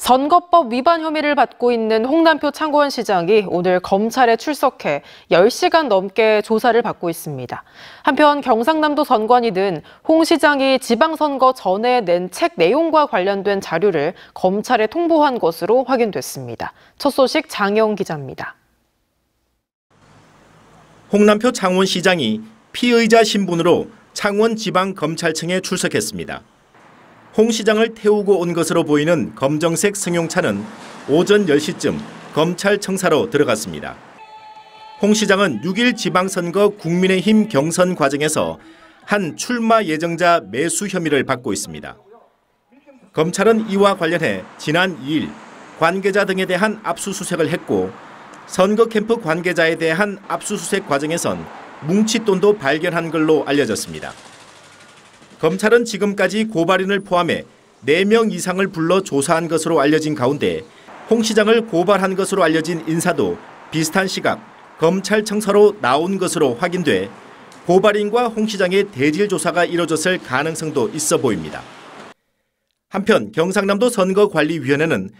선거법 위반 혐의를 받고 있는 홍남표 창원시장이 오늘 검찰에 출석해 10시간 넘게 조사를 받고 있습니다. 한편 경상남도 선관위는 홍 시장이 지방선거 전에 낸 책 내용과 관련된 자료를 검찰에 통보한 것으로 확인됐습니다. 첫 소식 장영 기자입니다. 홍남표 창원시장이 피의자 신분으로 창원지방검찰청에 출석했습니다. 홍 시장을 태우고 온 것으로 보이는 검정색 승용차는 오전 10시쯤 검찰청사로 들어갔습니다. 홍 시장은 6일 지방선거 국민의힘 경선 과정에서 한 출마 예정자 매수 혐의를 받고 있습니다. 검찰은 이와 관련해 지난 2일 관계자 등에 대한 압수수색을 했고 선거 캠프 관계자에 대한 압수수색 과정에선 뭉칫돈도 발견한 걸로 알려졌습니다. 검찰은 지금까지 고발인을 포함해 4명 이상을 불러 조사한 것으로 알려진 가운데 홍 시장을 고발한 것으로 알려진 인사도 비슷한 시각 검찰청사로 나온 것으로 확인돼 고발인과 홍 시장의 대질 조사가 이뤄졌을 가능성도 있어 보입니다. 한편 경상남도 선거관리위원회는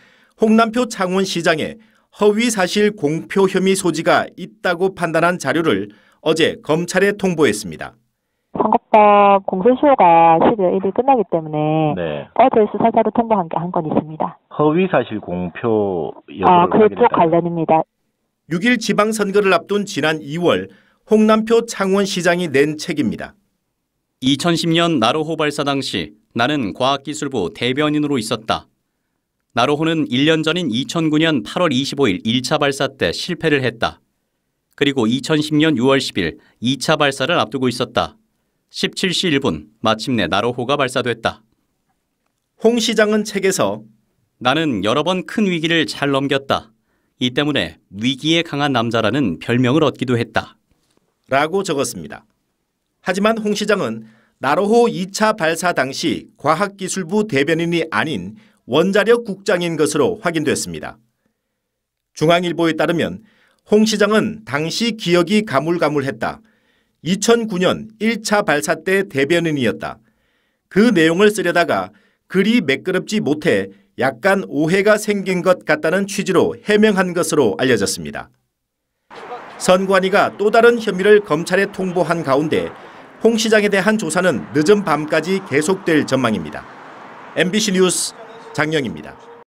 홍남표 창원시장의 허위사실 공표 혐의 소지가 있다고 판단한 자료를 어제 검찰에 통보했습니다. 선거법 공소시효가 12월 1일 끝나기 때문에 어제 수사자로 통보한 건 있습니다. 허위사실 공표 여부를 그쪽 관련입니다. 6일 지방선거를 앞둔 지난 2월 홍남표 창원시장이 낸 책입니다. 2010년 나로호 발사 당시 나는 과학기술부 대변인으로 있었다. 나로호는 1년 전인 2009년 8월 25일 1차 발사 때 실패를 했다. 그리고 2010년 6월 10일 2차 발사를 앞두고 있었다. 17시 1분 마침내 나로호가 발사됐다. 홍 시장은 책에서 나는 여러 번 큰 위기를 잘 넘겼다. 이 때문에 위기에 강한 남자라는 별명을 얻기도 했다. 라고 적었습니다. 하지만 홍 시장은 나로호 2차 발사 당시 과학기술부 대변인이 아닌 원자력 국장인 것으로 확인됐습니다. 중앙일보에 따르면 홍 시장은 당시 기억이 가물가물했다. 2009년 1차 발사 때 대변인이었다. 그 내용을 쓰려다가 글이 매끄럽지 못해 약간 오해가 생긴 것 같다는 취지로 해명한 것으로 알려졌습니다. 선관위가 또 다른 혐의를 검찰에 통보한 가운데 홍 시장에 대한 조사는 늦은 밤까지 계속될 전망입니다. MBC 뉴스 장영입니다.